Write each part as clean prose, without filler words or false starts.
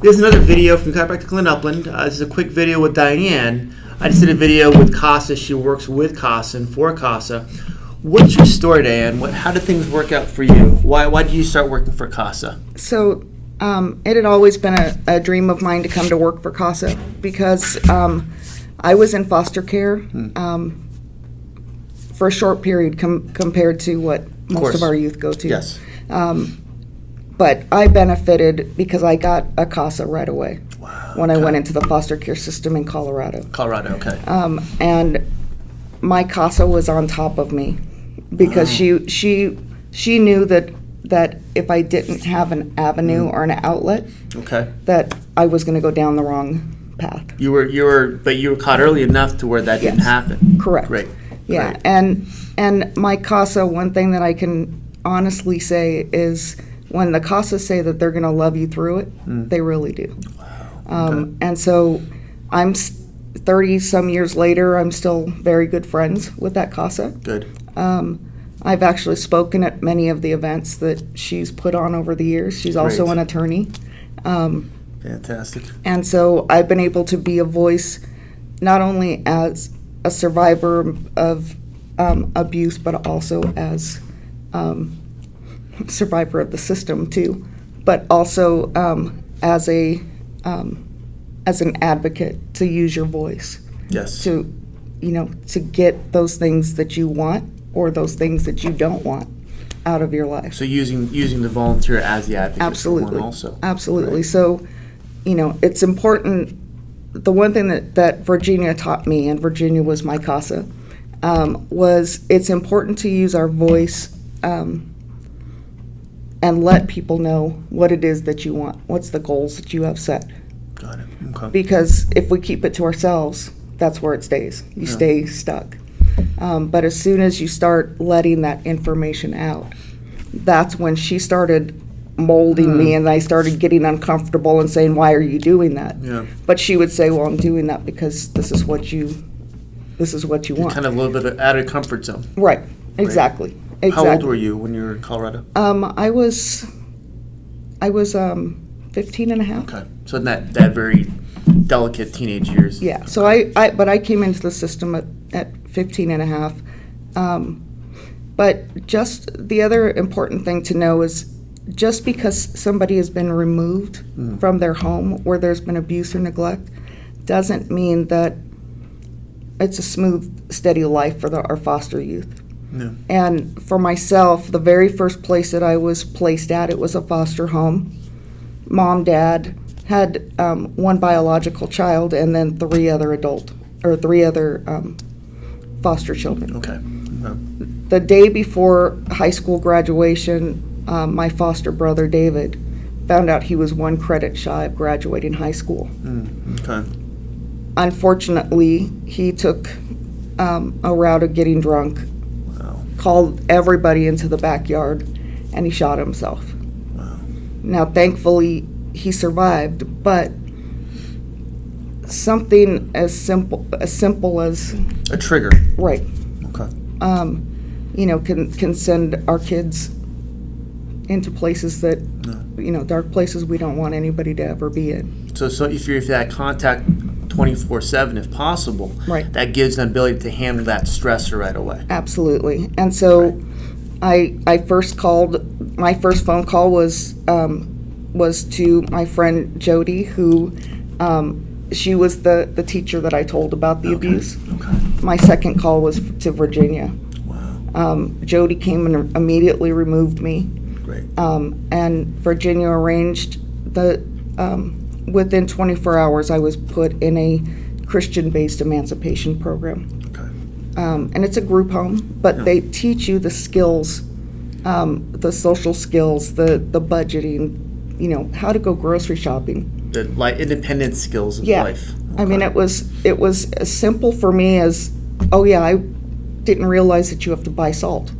There's another video from Chiropractic in Upland. This is a quick video with Diane. I just did a video with CASA. She works with CASA and for CASA. What's your story, Diane? How did things work out for you? Why did you start working for CASA? So it had always been a dream of mine to come to work for CASA because I was in foster care for a short period compared to what most of our youth go to. Yes. But I benefited because I got a CASA right away when I went into the foster care system in Colorado. Colorado, okay. And my CASA was on top of me because she knew that if I didn't have an avenue or an outlet, that I was going to go down the wrong path. But you were caught early enough to where that didn't happen. Correct. Great. Yeah, Great. and my CASA, one thing that I can honestly say is when the CASA say that they're going to love you through it, they really do. Wow. And so I'm 30-some years later, I'm still very good friends with that CASA. Good. I've actually spoken at many of the events that she's put on over the years. She's also an attorney. Fantastic. And so I've been able to be a voice not only as a survivor of abuse, but also as survivor of the system too, but also as an advocate to use your voice. Yes. To get those things that you want or those things that you don't want out of your life. So using the volunteer as the advocate. Absolutely. For one also. Absolutely. Right. So, it's important. The one thing that Virginia taught me, and Virginia was my CASA, was it's important to use our voice and let people know what it is that you want. What's the goals that you have set? Got it. Okay. Because if we keep it to ourselves, that's where it stays. You stay stuck. But as soon as you start letting that information out, that's when she started molding me, and I started getting uncomfortable and saying, "Why are you doing that?" Yeah. But she would say, "Well, I'm doing that because this is what you want." Kind of a little bit out of comfort zone. Right. Exactly. How old were you when you were in Colorado? I was 15 and a half. Okay. So in that very delicate teenage years. Yeah. So I came into the system at 15 and a half. But just the other important thing to know is just because somebody has been removed from their home where there's been abuse or neglect doesn't mean that it's a smooth, steady life for our foster youth. No. And for myself, the very first place that I was placed at, it was a foster home. Mom, dad, had one biological child and then three other foster children. Okay. The day before high school graduation, my foster brother David found out he was one credit shy of graduating high school. Okay. Unfortunately, he took a route of getting drunk, called everybody into the backyard, and he shot himself. Wow. Now, thankfully, he survived, but something as simple as a trigger. Right. Okay. Can send our kids into places that dark places we don't want anybody to ever be in. So if you're that contact 24/7 if possible, right, that gives them ability to handle that stressor right away. Absolutely. And so I first called, my first phone call was to my friend Jody, who she was the teacher that I told about the abuse. Okay. My second call was to Virginia. Wow. Jody came and immediately removed me. Great. And Virginia arranged within 24 hours I was put in a Christian-based emancipation program. Okay. And it's a group home, but they teach you the skills, the social skills, the budgeting, how to go grocery shopping. The independent skills of life. Okay. I mean, it was as simple for me as, I didn't realize that you have to buy salt.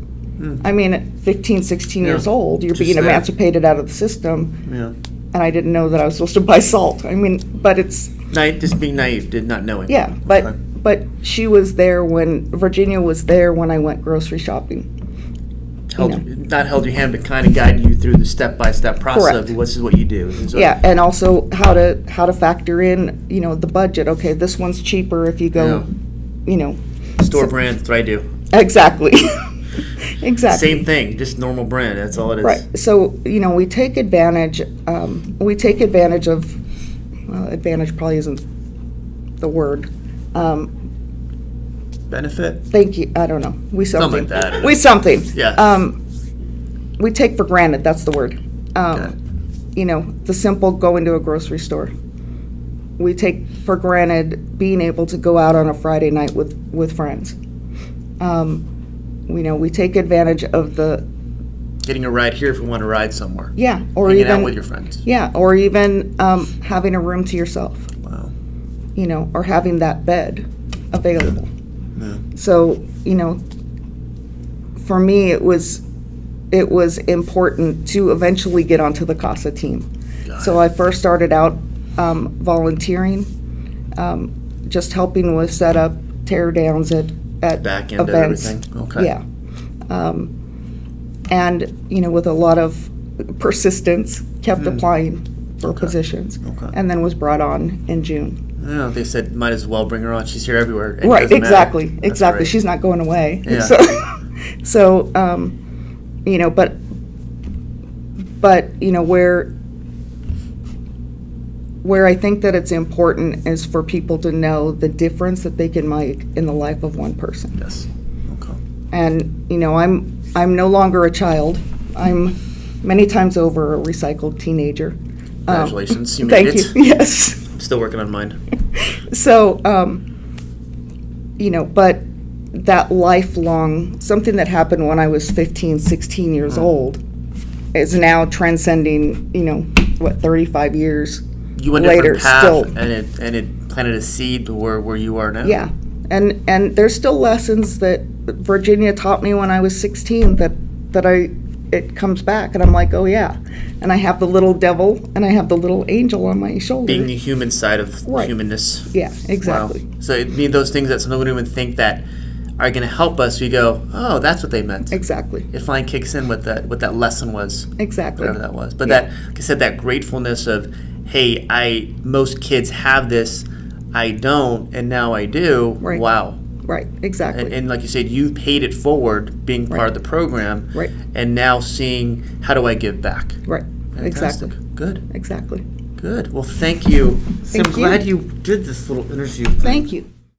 I mean, at 15, 16 years old, you're being emancipated out of the system. Yeah. And I didn't know that I was supposed to buy salt. I mean, but it's... Just being naive, did not knowing. Yeah, but she was there Virginia was there when I went grocery shopping. not held your hand, but kind of guided you through the step-by-step process Correct. of this is what you do. And so, Yeah, and also how to factor in, the budget. Okay, this one's cheaper if you go, store brand, that's what I do. Exactly. Exactly. Same thing, just normal brand. That's all it is. Right. So, we take advantage. Of. Well, advantage probably isn't the word. Benefit. Thank you. I don't know. Something like that, I don't know. We something. Yeah. We take for granted. That's the word. Okay. The simple going to a grocery store. We take for granted being able to go out on a Friday night with friends. We take advantage of the Getting a ride here if we want to ride somewhere. yeah, or Hanging even out with your friends. yeah, or even having a room to yourself. Wow. Or having that bed available. Yeah. So, for me, it was important to eventually get onto the CASA team. Got So it. I first started out volunteering, just helping with setup, tear downs at Back end of events. everything. Okay. Yeah. And, with a lot of persistence, kept applying for Okay. positions. Okay. And then was brought on in June. They said might as well bring her on. She's here everywhere. It Right, doesn't matter. exactly, That's exactly. great. She's not going away. Yeah. So, but where I think that it's important is for people to know the difference that they can make in the life of one person. Yes. Okay. And, I'm no longer a child. I'm many times over a recycled teenager. Congratulations. You made Thank it. you, yes. I'm still working on mine. So, but that lifelong, something that happened when I was 15, 16 years old is now transcending, 35 years You went a later different path, still. and it planted a seed to where you are now. Yeah. And there's still lessons that Virginia taught me when I was 16 that it comes back and I'm like, oh yeah. And I have the little devil and I have the little angel on my shoulder. Being the human side of Right. humanness. Yeah, exactly. Wow. So it means those things that some people don't even think that are going to help us. We go, oh, that's what they meant. Exactly. It finally kicks in what that lesson was. Exactly. Whatever that was. But Yeah. that, like I said, that gratefulness of, hey, most kids have this, I don't, and now I do. Right. Wow. Right, exactly. And like you said, you paid it forward being part Right. of the program. Right. And now seeing, how do I give back? Right, Fantastic. exactly. Good. Exactly. Good. Well, thank you. Thank I'm you. glad you did this little interview. Thank you.